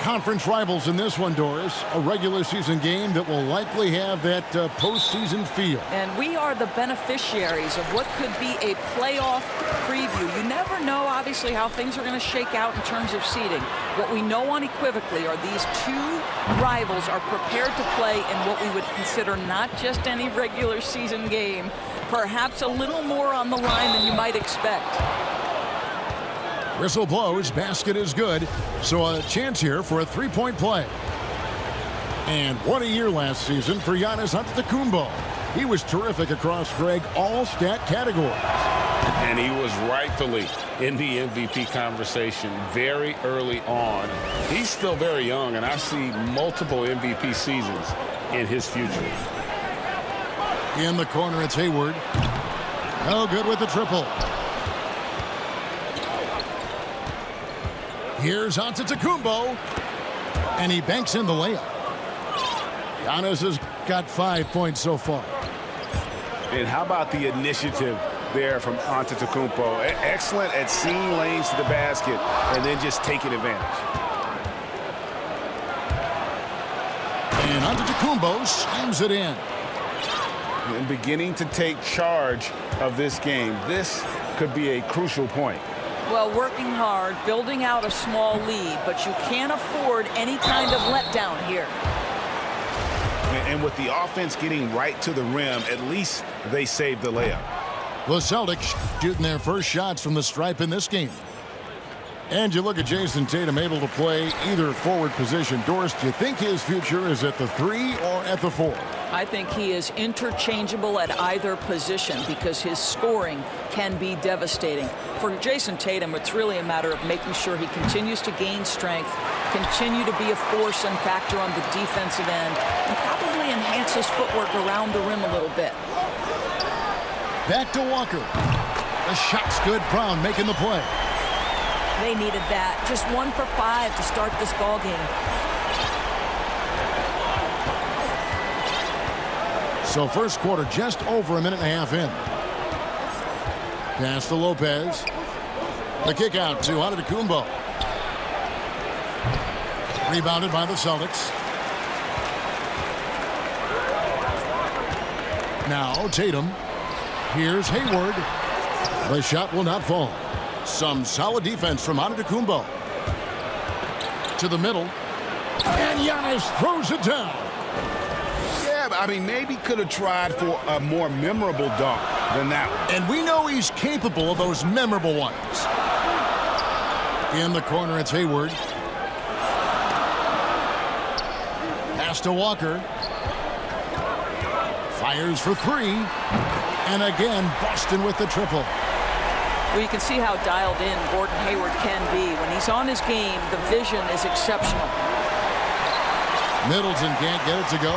Conference rivals in this one, Doris. A regular season game that will likely have that postseason feel. And we are the beneficiaries of what could be a playoff preview. You never know, obviously, how things are going to shake out in terms of seeding. What we know unequivocally are these two rivals are prepared to play in what we would consider not just any regular season game, perhaps a little more on the line than you might expect. Whistle blows, basket is good, so a chance here for a three-point play. And what a year last season for Giannis Antetokounmpo. He was terrific across, Greg, all stat categories. And he was rightfully in the MVP conversation very early on. He's still very young, and I see multiple MVP seasons in his future. In the corner, it's Hayward. No good with the triple. Here's Antetokounmpo, and he banks in the layup. Giannis has got 5 points so far. And how about the initiative there from Antetokounmpo? Excellent at seeing lanes to the basket and then just taking advantage. And Antetokounmpo slams it in. And beginning to take charge of this game. This could be a crucial point. Well, working hard, building out a small lead, but you can't afford any kind of letdown here. And with the offense getting right to the rim, at least they saved the layup. The Celtics shooting their first shots from the stripe in this game. And you look at Jason Tatum able to play either forward position. Doris, do you think his future is at the 3 or at the 4? I think he is interchangeable at either position because his scoring can be devastating. For Jason Tatum, it's really a matter of making sure he continues to gain strength, continue to be a force and factor on the defensive end, and probably enhance his footwork around the rim a little bit. Back to Walker. The shot's good. Brown making the play. They needed that. Just 1 for 5 to start this ball game. So first quarter just over a minute and a half in. Pass to Lopez. The kick out to Antetokounmpo. Rebounded by the Celtics. Now Tatum. Here's Hayward. The shot will not fall. Some solid defense from Antetokounmpo. To the middle. And Giannis throws it down. I mean, maybe could have tried for a more memorable dunk than that one. And we know he's capable of those memorable ones. In the corner, it's Hayward. Pass to Walker. Fires for 3. And again, Boston with the triple. Well, you can see how dialed in Gordon Hayward can be. When he's on his game, the vision is exceptional. Middleton can't get it to go.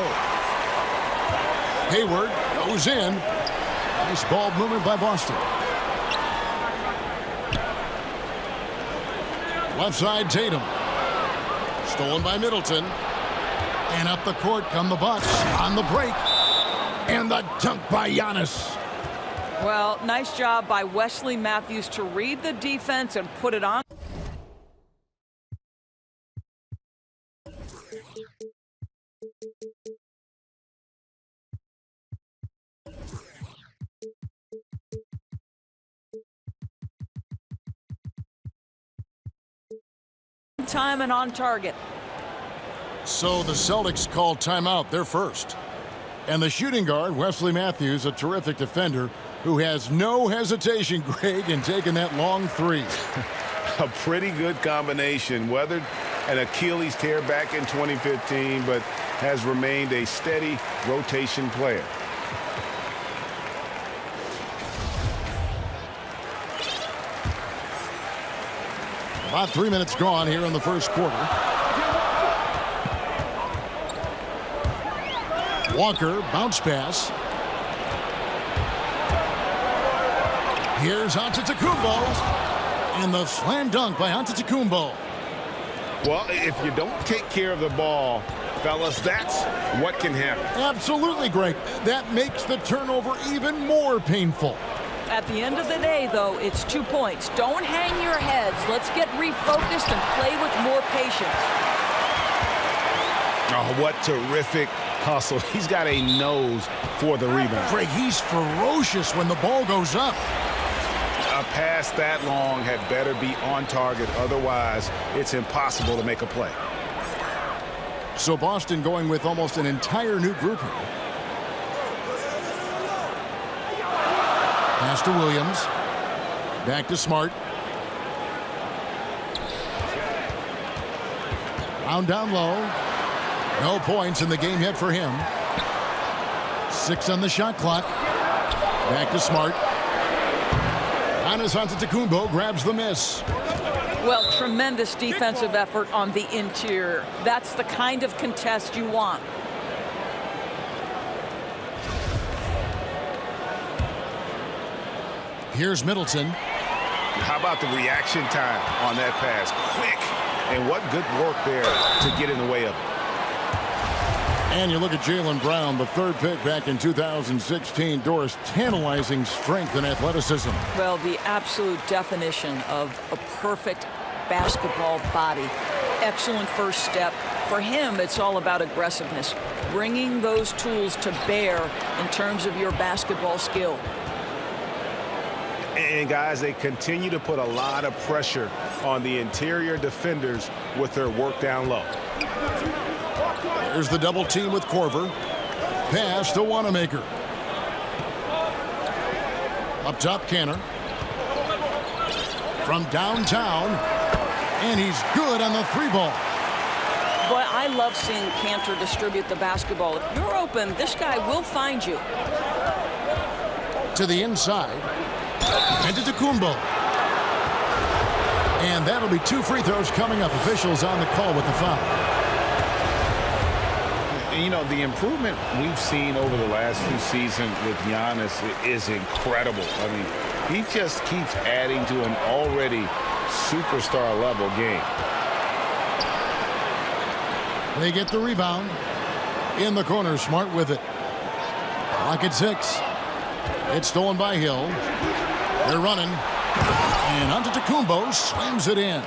Hayward goes in. Nice ball movement by Boston. Left side, Tatum. Stolen by Middleton. And up the court come the Bucks on the break. And the dunk by Giannis. Well, nice job by Wesley Matthews to read the defense and put it on. Time and on target. So the Celtics call timeout. They're first. And the shooting guard, Wesley Matthews, a terrific defender who has no hesitation, Greg, in taking that long 3. A pretty good combination. Weathered an Achilles tear back in 2015, but has remained a steady rotation player. About 3 minutes gone here in the first quarter. Walker, bounce pass. Here's Antetokounmpo. And the slam dunk by Antetokounmpo. Well, if you don't take care of the ball, fellas, that's what can happen. Absolutely, Greg. That makes the turnover even more painful. At the end of the day, though, it's 2 points. Don't hang your heads. Let's get refocused and play with more patience. Oh, what terrific hustle. He's got a nose for the rebound. Greg, he's ferocious when the ball goes up. A pass that long had better be on target. Otherwise, it's impossible to make a play. So Boston going with almost an entire new group here. Pass to Williams. Back to Smart. Round down low. No points in the game yet for him. 6 on the shot clock. Back to Smart. Giannis Antetokounmpo grabs the miss. Well, tremendous defensive effort on the interior. That's the kind of contest you want. Here's Middleton. How about the reaction time on that pass? Quick. And what good work there to get in the way of it. And you look at Jaylen Brown, the 3rd pick back in 2016. Doris, tantalizing strength and athleticism. Well, the absolute definition of a perfect basketball body. Excellent first step. For him, it's all about aggressiveness. Bringing those tools to bear in terms of your basketball skill. And guys, they continue to put a lot of pressure on the interior defenders with their work down low. There's the double team with Korver. Pass to Wanamaker. Up top, Canner. From downtown. And he's good on the 3-ball. Boy, I love seeing Cantor distribute the basketball. If you're open, this guy will find you. To the inside. Antetokounmpo. And that'll be 2 free throws coming up. Officials on the call with the foul. And, you know, the improvement we've seen over the last few seasons with Giannis is incredible. I mean, he just keeps adding to an already superstar-level game. They get the rebound. In the corner, Smart with it. Clock at 6. It's stolen by Hill. They're running. And Antetokounmpo slams it in.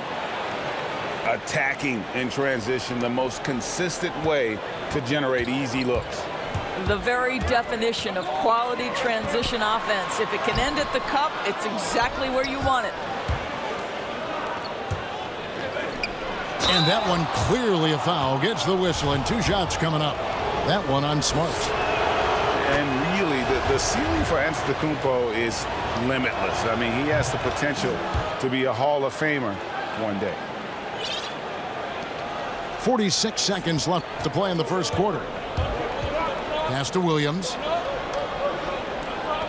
Attacking in transition, the most consistent way to generate easy looks. The very definition of quality transition offense. If it can end at the cup, it's exactly where you want it. And that one clearly a foul. Gets the whistle, and 2 shots coming up. That one on Smart. And really, the ceiling for Antetokounmpo is limitless. I mean, he has the potential to be a Hall of Famer one day. 46 seconds left to play in the first quarter. Pass to Williams.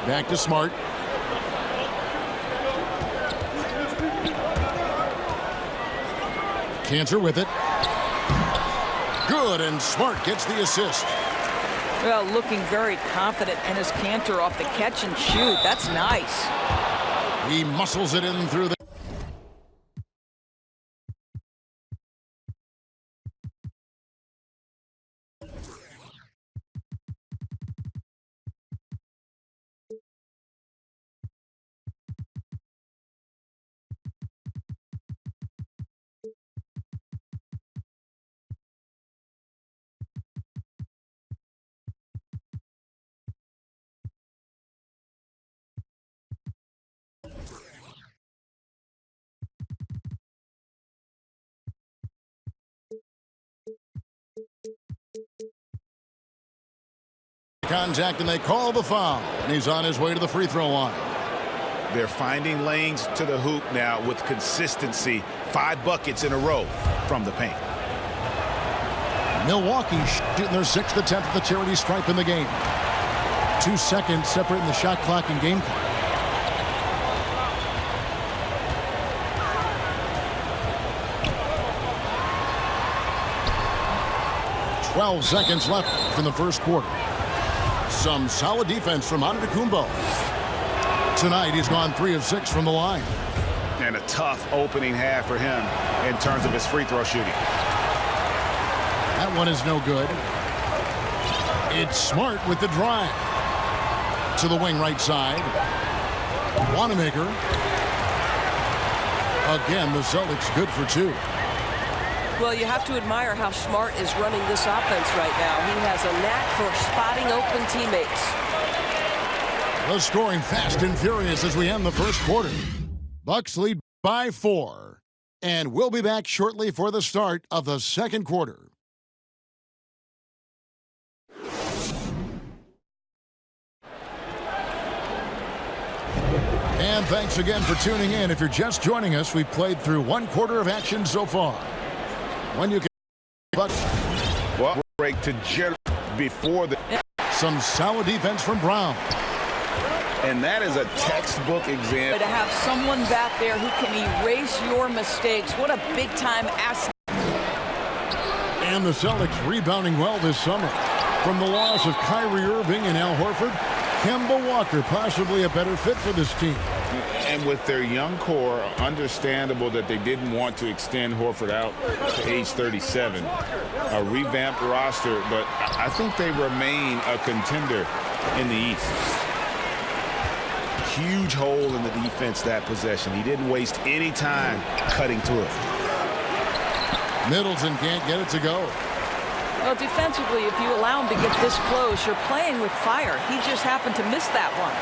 Back to Smart. Cantor with it. Good, and Smart gets the assist. Well, looking very confident in his Cantor off the catch and shoot. That's nice. He muscles it in through the... Contact, and they call the foul. And he's on his way to the free throw line. They're finding lanes to the hoop now with consistency. 5 buckets in a row from the paint. Milwaukee shooting their 6th attempt at the charity stripe in the game. 2 seconds separating the shot clock and game clock. Twelve seconds left in the first quarter. Some solid defense from Antetokounmpo. Tonight, he's gone 3 of 6 from the line. And a tough opening half for him in terms of his free throw shooting. That one is no good. It's Smart with the drive. To the wing right side. Wanamaker. Again, the Celtics good for 2. Well, you have to admire how Smart is running this offense right now. He has a knack for spotting open teammates. The scoring fast and furious as we end the first quarter. Bucks lead by 4. And we'll be back shortly for the start of the second quarter. And thanks again for tuning in. If you're just joining us, we've played through 1 quarter of action so far. When you can Bucks. Well, break to Jerry before the. Some solid defense from Brown. And that is a textbook example. But to have someone back there who can erase your mistakes, what a big-time asset. And the Celtics rebounding well this summer. From the loss of Kyrie Irving and Al Horford, Kemba Walker possibly a better fit for this team. And with their young core, understandable that they didn't want to extend Horford out to age 37. A revamped roster, but I think they remain a contender in the East. Huge hole in the defense that possession. He didn't waste any time cutting through it. Middleton can't get it to go. Well, defensively, if you allow him to get this close, you're playing with fire. He just happened to miss that one.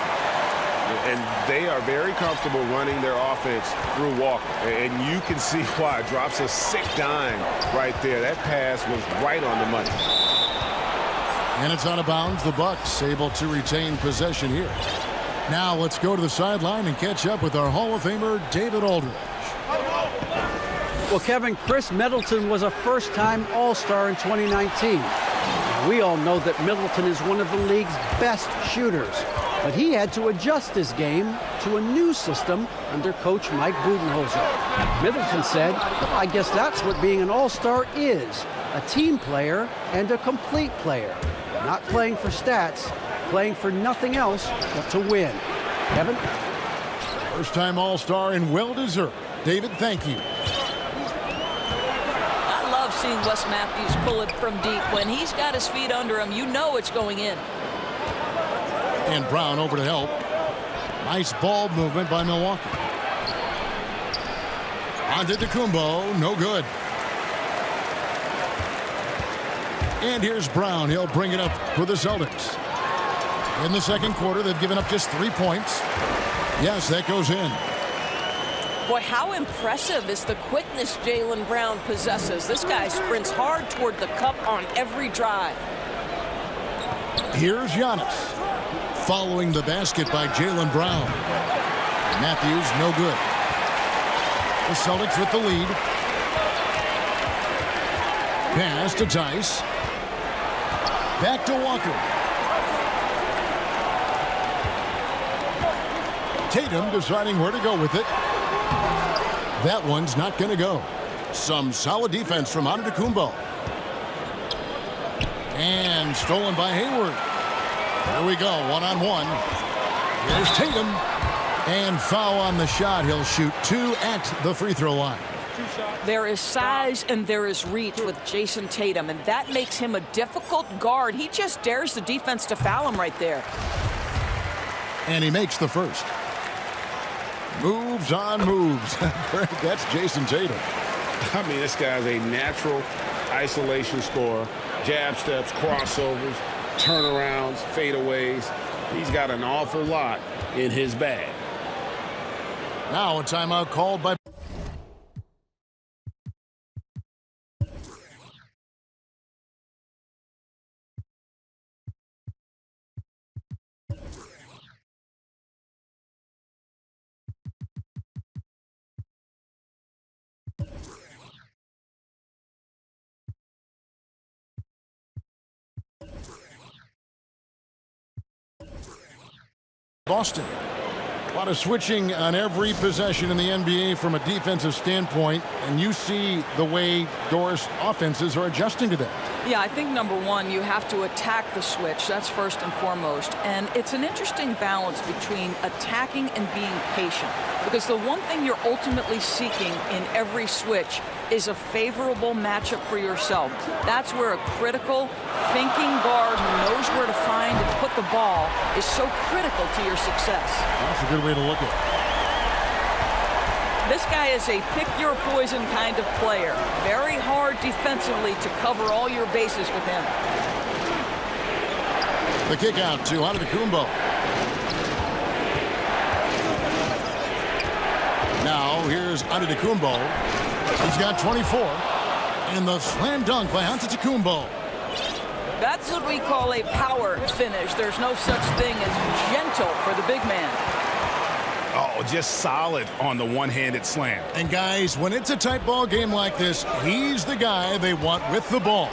And they are very comfortable running their offense through Walker. And you can see why. Drops a sick dime right there. That pass was right on the money. And it's out of bounds. The Bucks able to retain possession here. Now let's go to the sideline and catch up with our Hall of Famer, David Aldridge. Well, Kevin, Chris Middleton was a first-time All-Star in 2019. We all know that Middleton is one of the league's best shooters, but he had to adjust his game to a new system under coach Mike Budenholzer. Middleton said, I guess that's what being an All-Star is, a team player and a complete player. Not playing for stats, playing for nothing else but to win. Kevin? First-time All-Star and well-deserved. David, thank you. I love seeing Wes Matthews pull it from deep. When he's got his feet under him, you know it's going in. And Brown over to help. Nice ball movement by Milwaukee. Antetokounmpo, no good. And here's Brown. He'll bring it up for the Celtics. In the second quarter, they've given up just 3 points. Yes, that goes in. Boy, how impressive is the quickness Jaylen Brown possesses. This guy sprints hard toward the cup on every drive. Here's Giannis. Following the basket by Jaylen Brown. Matthews, no good. The Celtics with the lead. Pass to Tice. Back to Walker. Tatum deciding where to go with it. That one's not going to go. Some solid defense from Antetokounmpo. And stolen by Hayward. Here we go, one-on-one. Here's Tatum. And foul on the shot. He'll shoot 2 at the free throw line. There is size and there is reach with Jason Tatum, and that makes him a difficult guard. He just dares the defense to foul him right there. And he makes the first. Moves on moves. That's Jason Tatum. I mean, this guy's a natural isolation scorer. Jab steps, crossovers, turnarounds, fadeaways. He's got an awful lot in his bag. Now a timeout called by... Boston. A lot of switching on every possession in the NBA from a defensive standpoint, and you see the way Doris offenses are adjusting to that. Yeah, I think number one, you have to attack the switch. That's first and foremost. And it's an interesting balance between attacking and being patient. Because the one thing you're ultimately seeking in every switch is a favorable matchup for yourself. That's where a critical, thinking guard who knows where to find and put the ball is so critical to your success. That's a good way to look at it. This guy is a pick-your-poison kind of player. Very hard defensively to cover all your bases with him. The kick out to Antetokounmpo. Now here's Antetokounmpo. He's got 24. And the slam dunk by Antetokounmpo. That's what we call a power finish. There's no such thing as gentle for the big man. Oh, just solid on the one-handed slam. And guys, when it's a tight ball game like this, he's the guy they want with the ball.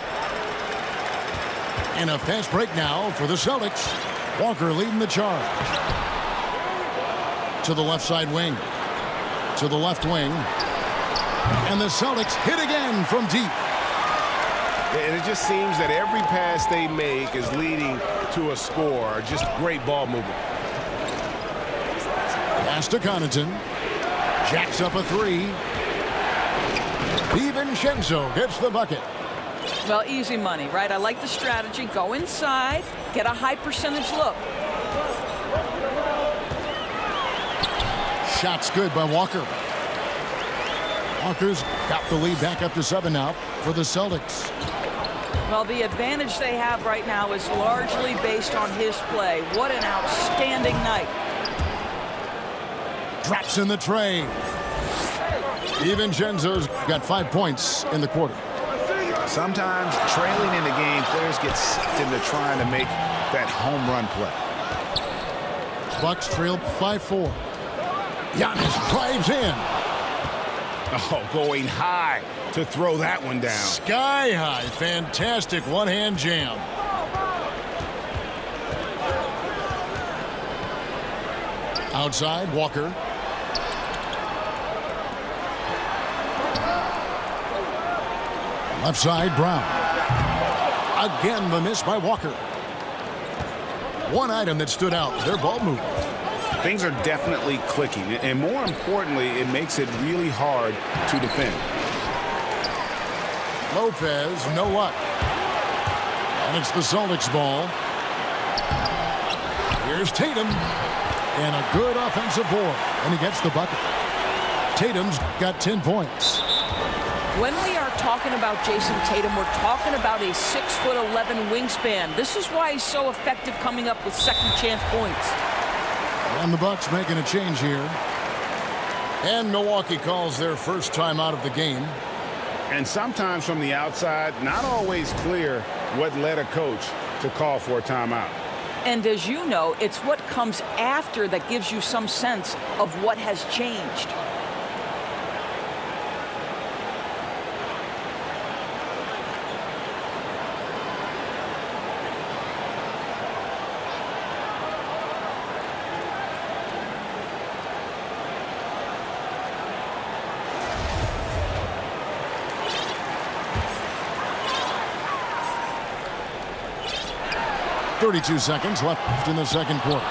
And a fast break now for the Celtics. Walker leading the charge. To the left side wing. To the left wing. And the Celtics hit again from deep. And it just seems that every pass they make is leading to a score. Just great ball movement. Pass to Connaughton. Jacks up a three. DiVincenzo gets the bucket. Well, easy money, right? I like the strategy. Go inside, get a high percentage look. Shot's good by Walker. Walker's got the lead back up to 7 now for the Celtics. Well, the advantage they have right now is largely based on his play. What an outstanding night. Drops in the tray. DiVincenzo's got 5 points in the quarter. Sometimes trailing in the game, players get sucked into trying to make that home run play. Bucks trail 5-4. Giannis drives in. Oh, going high to throw that one down. Sky high. Fantastic one-hand jam. Outside, Walker. Left side, Brown. Again, the miss by Walker. One item that stood out, their ball movement. Things are definitely clicking, and more importantly, it makes it really hard to defend. Lopez, no luck. And it's the Celtics ball. Here's Tatum. And a good offensive board. And he gets the bucket. Tatum's got 10 points. When we are talking about Jason Tatum, we're talking about a 6'11" wingspan. This is why he's so effective coming up with second chance points. And the Bucks making a change here. And Milwaukee calls their first time out of the game. And sometimes from the outside, not always clear what led a coach to call for a timeout. And as you know, it's what comes after that gives you some sense of what has changed. .32 seconds left in the second quarter.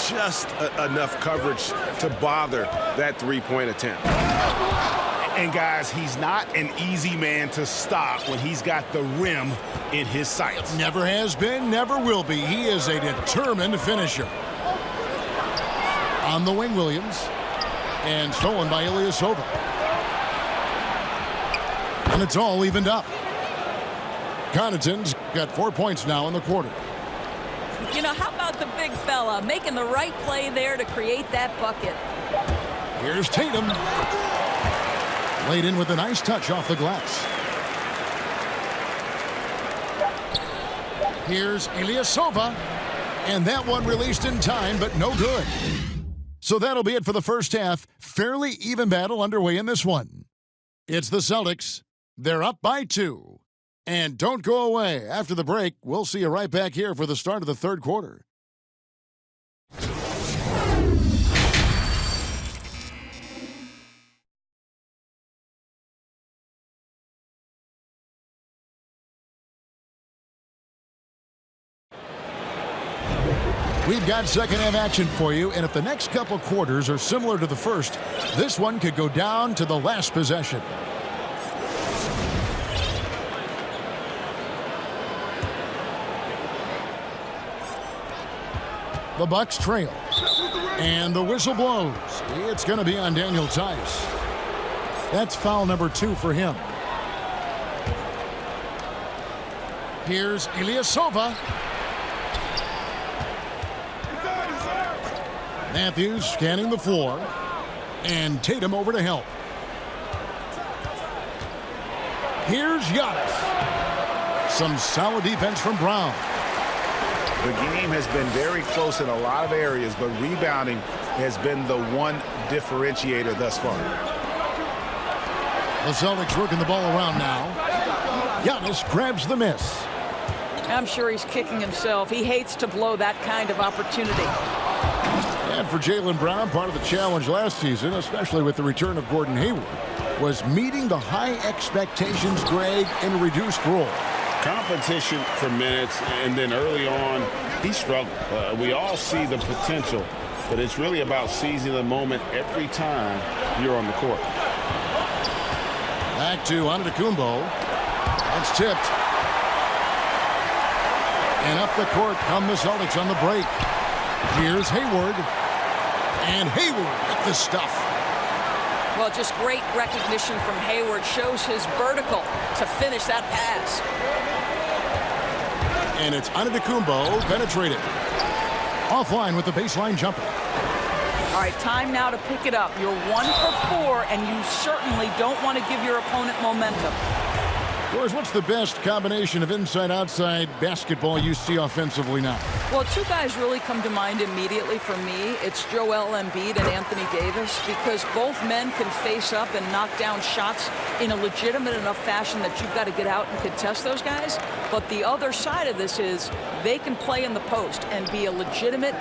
Just enough coverage to bother that three-point attempt. And guys, he's not an easy man to stop when he's got the rim in his sights. Never has been, never will be. He is a determined finisher. On the wing, Williams. And stolen by Ilyasova. And it's all evened up. Connaughton's got 4 points now in the quarter. You know, how about the big fella making the right play there to create that bucket? Here's Tatum. Laid in with a nice touch off the glass. Here's Ilyasova. And that one released in time, but no good. So that'll be it for the first half. Fairly even battle underway in this one. It's the Celtics. They're up by 2. And don't go away. After the break, we'll see you right back here for the start of the third quarter. We've got second half action for you, and if the next couple quarters are similar to the first, this one could go down to the last possession. The Bucks trail, and the whistle blows. It's going to be on Daniel Tice. That's foul number 2 for him. Here's Ilyasova. Matthews scanning the floor, and Tatum over to help. Here's Giannis. Some solid defense from Brown. The game has been very close in a lot of areas, but rebounding has been the one differentiator thus far. The Celtics working the ball around now. Giannis grabs the miss. I'm sure he's kicking himself. He hates to blow that kind of opportunity. And for Jaylen Brown, part of the challenge last season, especially with the return of Gordon Hayward, was meeting the high expectations, Greg, in a reduced role. Competition for minutes, and then early on, he struggled. We all see the potential, but it's really about seizing the moment every time you're on the court. Back to Antetokounmpo. That's tipped. And up the court come the Celtics on the break. Here's Hayward. And Hayward with the stuff. Well, just great recognition from Hayward. Shows his vertical to finish that pass. And it's Antetokounmpo penetrated. Offline with the baseline jumper. All right, time now to pick it up. You're 1 for 4, and you certainly don't want to give your opponent momentum. Yours, what's the best combination of inside-outside basketball you see offensively now? Well, 2 guys really come to mind immediately for me. It's Joel Embiid and Anthony Davis, because both men can face up and knock down shots in a legitimate enough fashion that you've got to get out and contest those guys. But the other side of this is they can play in the post and be a legitimate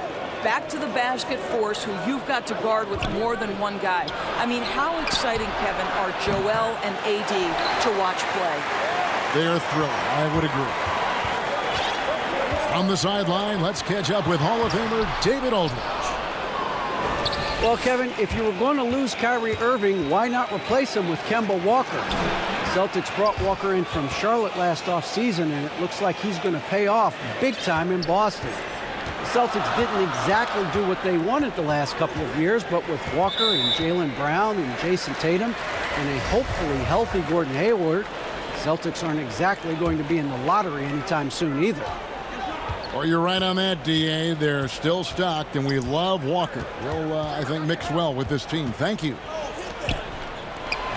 back-to-the-basket force who you've got to guard with more than one guy. I mean, how exciting, Kevin, are Joel and AD to watch play? They're thrilling. I would agree. On the sideline, let's catch up with Hall of Famer David Aldridge. Well, Kevin, if you were going to lose Kyrie Irving, why not replace him with Kemba Walker? The Celtics brought Walker in from Charlotte last offseason, and it looks like he's going to pay off big time in Boston. The Celtics didn't exactly do what they wanted the last couple of years, but with Walker and Jaylen Brown and Jason Tatum and a hopefully healthy Gordon Hayward, the Celtics aren't exactly going to be in the lottery anytime soon either. Well, you're right on that, D.A. They're still stocked, and we love Walker. He'll, I think, mix well with this team. Thank you.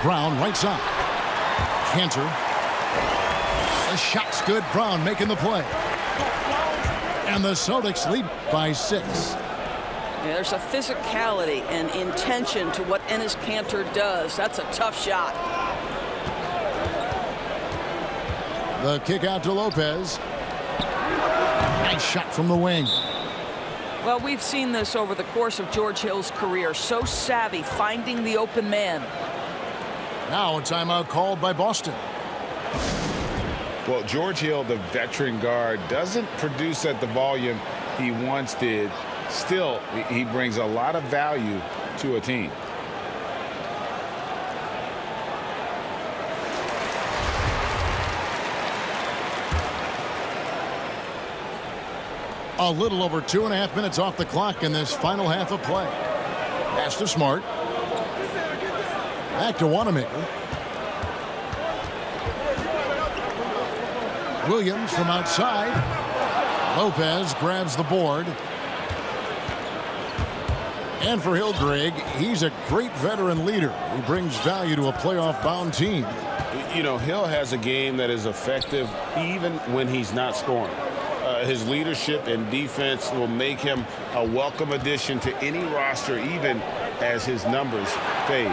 Brown, right side. Cantor. The shot's good. Brown making the play. And the Celtics lead by 6. Yeah, there's a physicality and intention to what Enes Kanter does. That's a tough shot. The kick out to Lopez. Nice shot from the wing. Well, we've seen this over the course of George Hill's career. So savvy, finding the open man. Now a timeout called by Boston. Well, George Hill, the veteran guard, doesn't produce at the volume he once did. Still, he brings a lot of value to a team. A little over 2.5 minutes off the clock in this final half of play. Pass to Smart. Back to Wanamaker. Williams from outside. Lopez grabs the board. And for Hill, Greg, he's a great veteran leader who brings value to a playoff-bound team. You know, Hill has a game that is effective even when he's not scoring. His leadership and defense will make him a welcome addition to any roster, even as his numbers fade.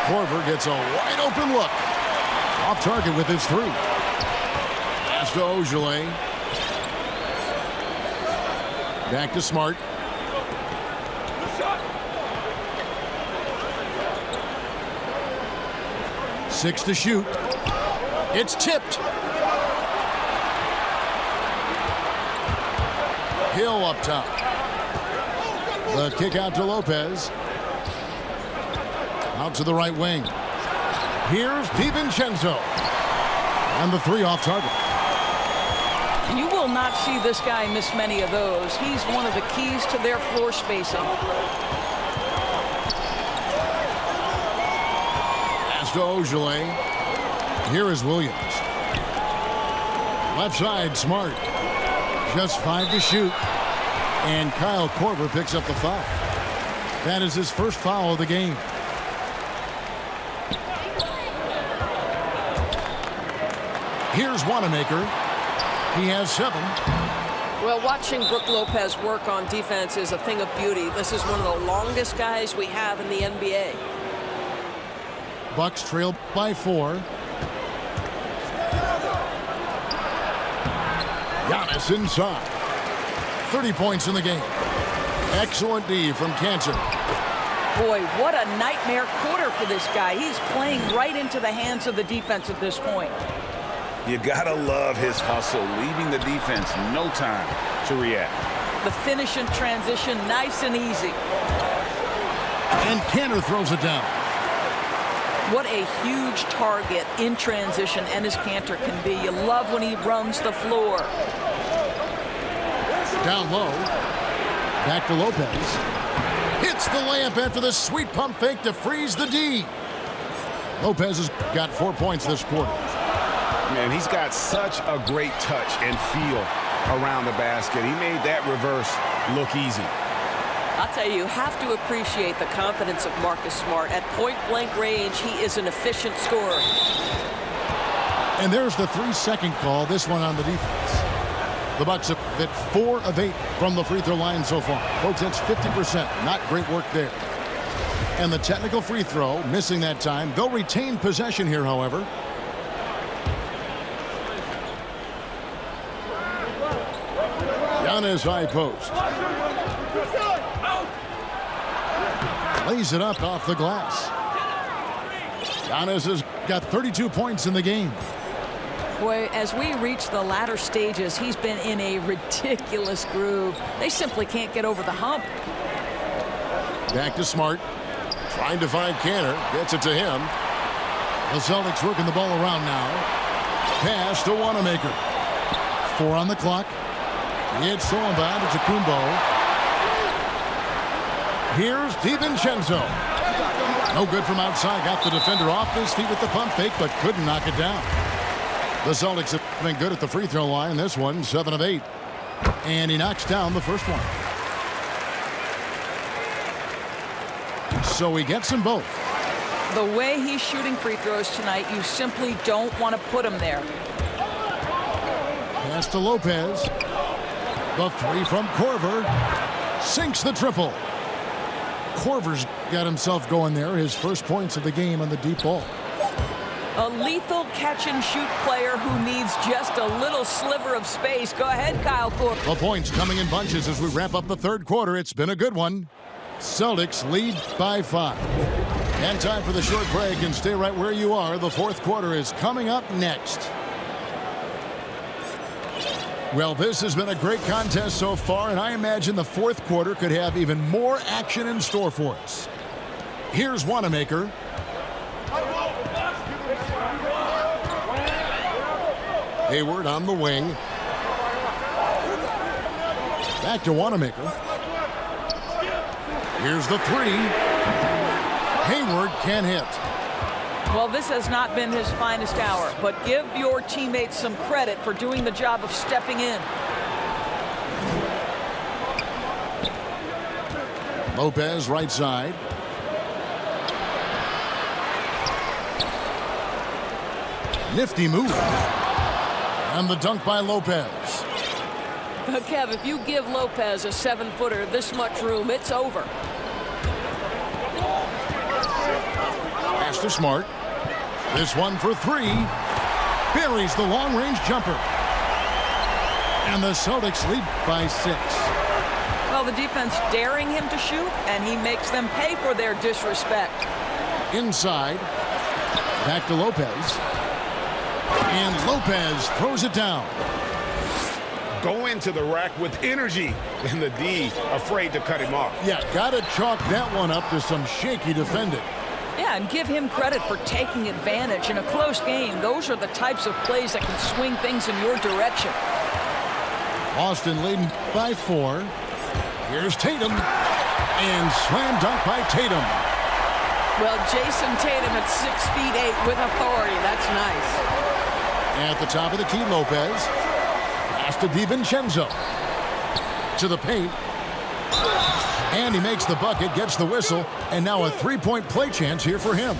Korver gets a wide-open look. Off target with his 3. Pass to Ojale. Back to Smart. Six to shoot. It's tipped. Hill up top. The kick out to Lopez. Out to the right wing. Here's DiVincenzo. And the three off target. You will not see this guy miss many of those. He's one of the keys to their floor spacing. Pass to Ojale. Here is Williams. Left side, Smart. Just 5 to shoot. And Kyle Korver picks up the foul. That is his first foul of the game. Here's Wanamaker. He has 7. Well, watching Brook Lopez work on defense is a thing of beauty. This is one of the longest guys we have in the NBA. Bucks trail by 4. Giannis inside. 30 points in the game. Excellent D from Cancer. Boy, what a nightmare quarter for this guy. He's playing right into the hands of the defense at this point. You gotta love his hustle, leaving the defense no time to react. The finish in transition, nice and easy. And Cantor throws it down. What a huge target in transition Enes Kanter can be. You love when he runs the floor. Down low. Back to Lopez. Hits the layup after the sweet pump fake to freeze the D. Lopez has got 4 points this quarter. Man, he's got such a great touch and feel around the basket. He made that reverse look easy. I'll tell you have to appreciate the confidence of Marcus Smart. At point-blank range, he is an efficient scorer. And there's the 3-second call, this one on the defense. The Bucks have hit 4 of 8 from the free throw line so far. Folks, that's 50%. Not great work there. And the technical free throw, missing that time. They'll retain possession here, however. Giannis high post. Lays it up off the glass. Giannis has got 32 points in the game. Boy, as we reach the latter stages, he's been in a ridiculous groove. They simply can't get over the hump. Back to Smart. Trying to find Cantor. Gets it to him. The Celtics working the ball around now. Pass to Wanamaker. 4 on the clock. It's thrown by to Kumbo. Here's DiVincenzo. No good from outside. Got the defender off his feet with the pump fake, but couldn't knock it down. The Celtics have been good at the free throw line. This one, 7 of 8. And he knocks down the first one. So he gets them both. The way he's shooting free throws tonight, you simply don't want to put him there. Pass to Lopez. The 3 from Korver. Sinks the triple. Korver's got himself going there. His first points of the game on the deep ball. A lethal catch-and-shoot player who needs just a little sliver of space. Go ahead, Kyle Korver. The points coming in bunches as we wrap up the third quarter. It's been a good one. Celtics lead by 5. And time for the short break, and stay right where you are. The fourth quarter is coming up next. Well, this has been a great contest so far, and I imagine the fourth quarter could have even more action in store for us. Here's Wanamaker. Hayward on the wing. Back to Wanamaker. Here's the 3. Hayward can't hit. Well, this has not been his finest hour, but give your teammates some credit for doing the job of stepping in. Lopez right side. Nifty move. And the dunk by Lopez. But Kev, if you give Lopez a 7-footer this much room, it's over. Pass to Smart. This one for 3. Buries the long-range jumper. And the Celtics lead by 6. Well, the defense daring him to shoot, and he makes them pay for their disrespect. Inside. Back to Lopez. And Lopez throws it down. go into the rack with energy, and the D afraid to cut him off. Yeah, got to chalk that one up to some shaky defending. Yeah, and give him credit for taking advantage in a close game. Those are the types of plays that can swing things in your direction. Boston leading by 4. Here's Tatum. And slam dunk by Tatum. Well, Jason Tatum at 6'8" with authority. That's nice. At the top of the key, Lopez. Pass to DiVincenzo. To the paint. And he makes the bucket, gets the whistle, and now a three-point play chance here for him.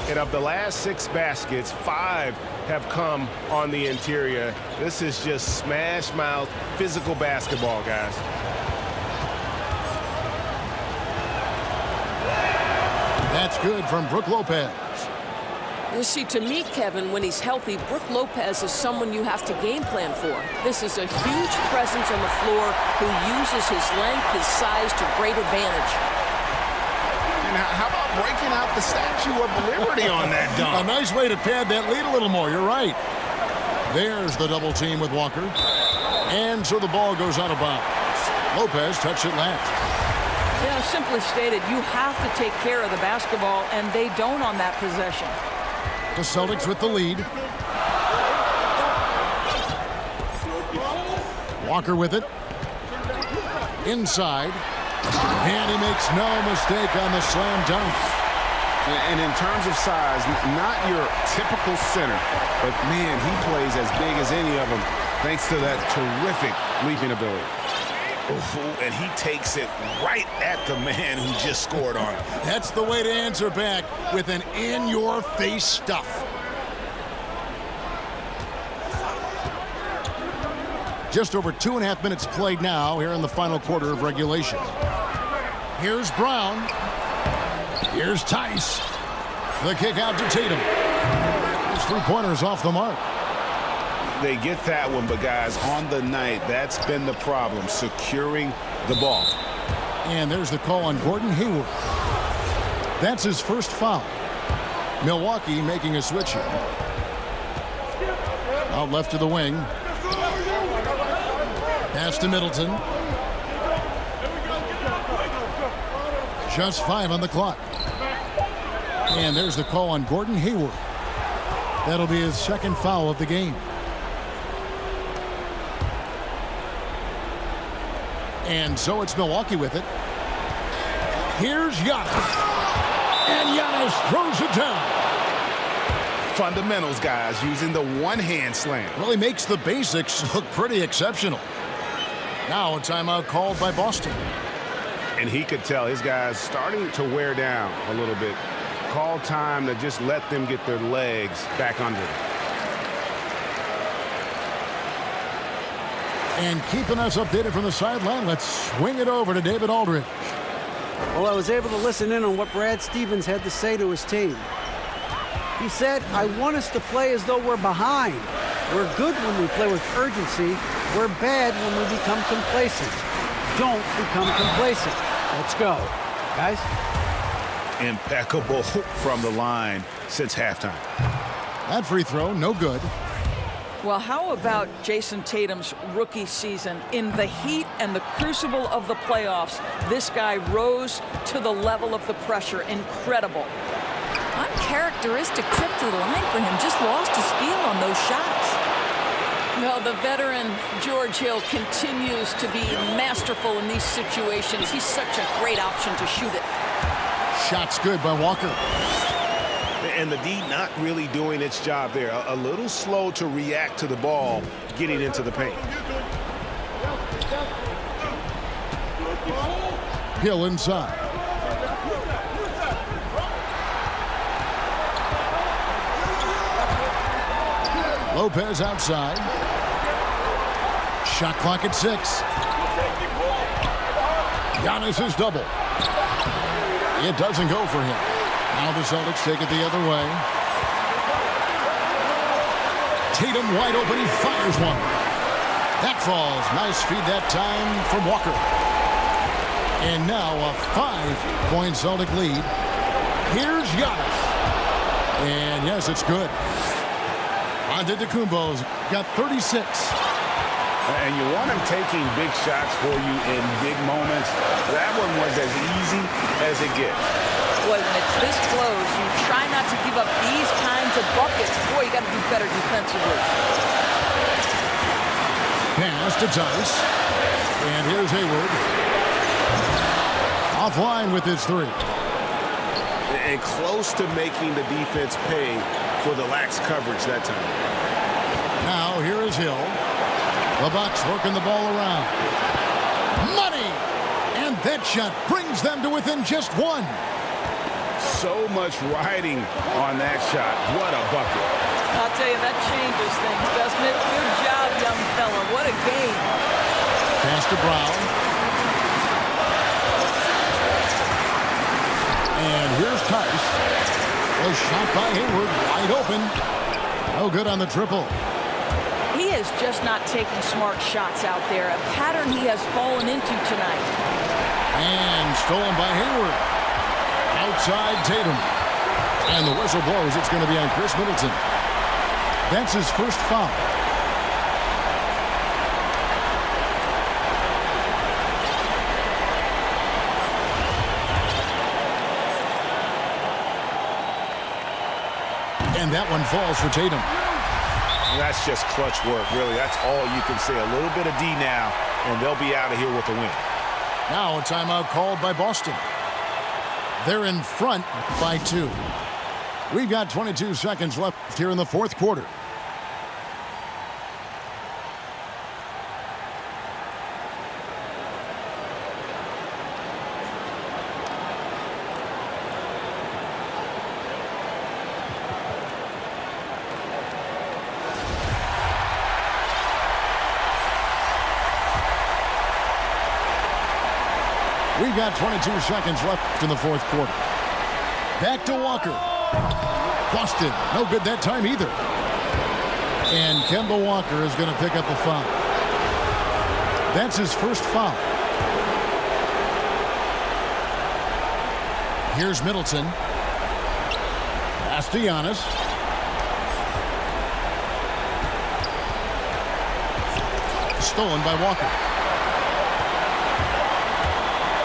And of the last 6 baskets, 5 have come on the interior. This is just smash mouth physical basketball, guys. That's good from Brook Lopez. You see, to me, Kevin, when he's healthy, Brook Lopez is someone you have to game plan for. This is a huge presence on the floor who uses his length, his size to great advantage. And how about breaking out the Statue of Liberty on that dunk? A nice way to pad that lead a little more. You're right. There's the double team with Walker. And so the ball goes out of bounds. Lopez touched it last. Yeah, simply stated, you have to take care of the basketball, and they don't on that possession. The Celtics with the lead. Walker with it. Inside. And he makes no mistake on the slam dunk. And in terms of size, not your typical center, but man, he plays as big as any of them thanks to that terrific leaping ability. Ooh, and he takes it right at the man who just scored on him. That's the way to answer back with an in-your-face stuff. Just over 2.5 minutes played now here in the final quarter of regulation. Here's Brown. Here's Tice. The kick out to Tatum. His three-pointers off the mark. They get that one, but guys, on the night, that's been the problem, securing the ball. And there's the call on Gordon Hayward. That's his first foul. Milwaukee making a switch here. Out left to the wing. Pass to Middleton. Just 5 on the clock. And there's the call on Gordon Hayward. That'll be his second foul of the game. And so it's Milwaukee with it. Here's Giannis. And Giannis throws it down. Fundamentals, guys, using the one-hand slam. Really makes the basics look pretty exceptional. Now a timeout called by Boston. And he could tell his guys starting to wear down a little bit. Call time to just let them get their legs back under them. And keeping us updated from the sideline, let's swing it over to David Aldridge. Well, I was able to listen in on what Brad Stevens had to say to his team. He said, I want us to play as though we're behind. We're good when we play with urgency. We're bad when we become complacent. Don't become complacent. Let's go. Guys? Impeccable from the line since halftime. That free throw, no good. Well, how about Jason Tatum's rookie season? In the heat and the crucible of the playoffs, this guy rose to the level of the pressure. Incredible. Uncharacteristic trip to the line for him. Just lost his feel on those shots. Well, the veteran George Hill continues to be masterful in these situations. He's such a great option to shoot it. Shot's good by Walker. And the D not really doing its job there. A little slow to react to the ball getting into the paint. Hill inside. Lopez outside. Shot clock at 6. Giannis is double. It doesn't go for him. Now the Celtics take it the other way. Tatum wide open. He fires one. That falls. Nice feed that time from Walker. And now a 5-point Celtic lead. Here's Giannis. And yes, it's good. Antetokounmpo's got 36. And you want him taking big shots for you in big moments. That one was as easy as it gets. Boy, when it's this close, you try not to give up these kinds of buckets. Boy, you got to do better defensively. Pass to Tice. And here's Hayward. Offline with his three. And close to making the defense pay for the lax coverage that time. Now here is Hill. The Bucks working the ball around. Money! And that shot brings them to within just one. So much riding on that shot. What a bucket. I'll tell you, that changes things, doesn't it? Good job, young fella. What a game. Pass to Brown. And here's Tice. A shot by Hayward, wide open. No good on the triple. He is just not taking smart shots out there, a pattern he has fallen into tonight. And stolen by Hayward. Outside Tatum. And the whistle blows. It's going to be on Chris Middleton. That's his first foul. And that one falls for Tatum. That's just clutch work, really. That's all you can say. A little bit of D now, and they'll be out of here with the win. Now a timeout called by Boston. They're in front by 2. We've got 22 seconds left here in the fourth quarter. We've got 22 seconds left in the fourth quarter. Back to Walker. Boston, no good that time either. And Kemba Walker is going to pick up a foul. That's his first foul. Here's Middleton. Pass to Giannis. Stolen by Walker.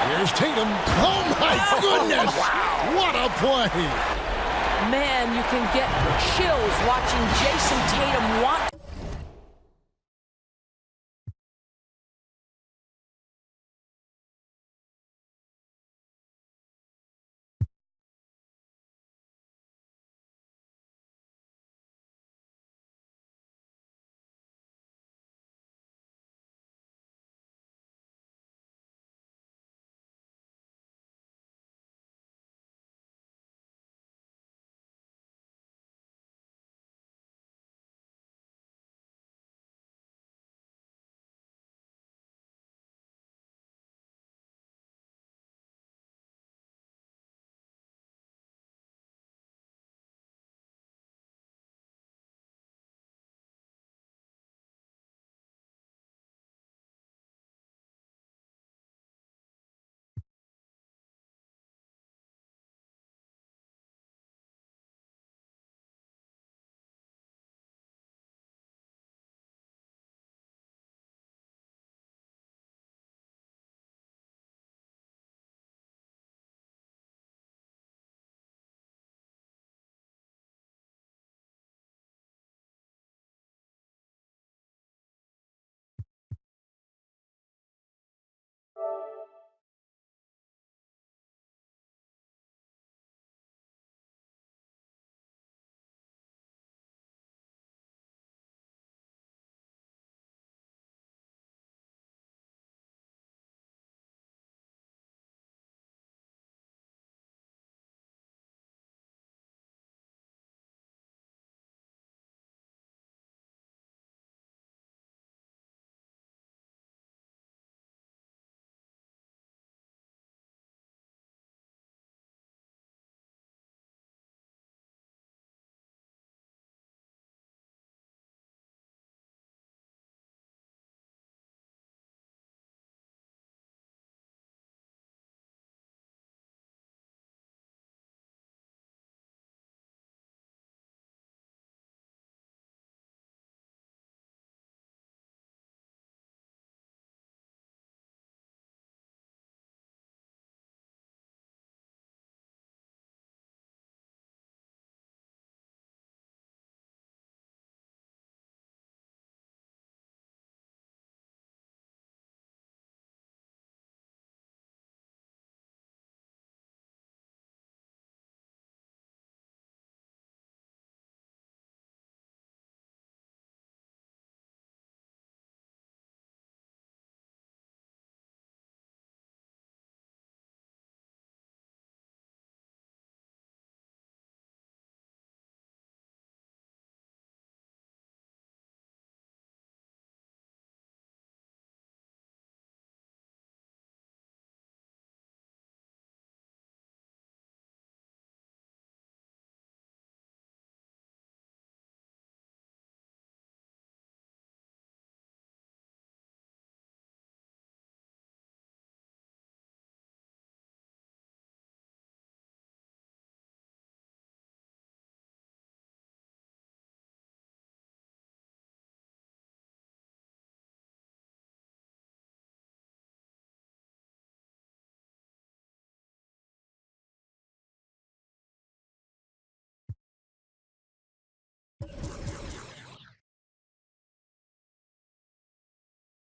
Here's Tatum. Oh, my goodness. Wow. What a play. Man, you can get chills watching Jason Tatum want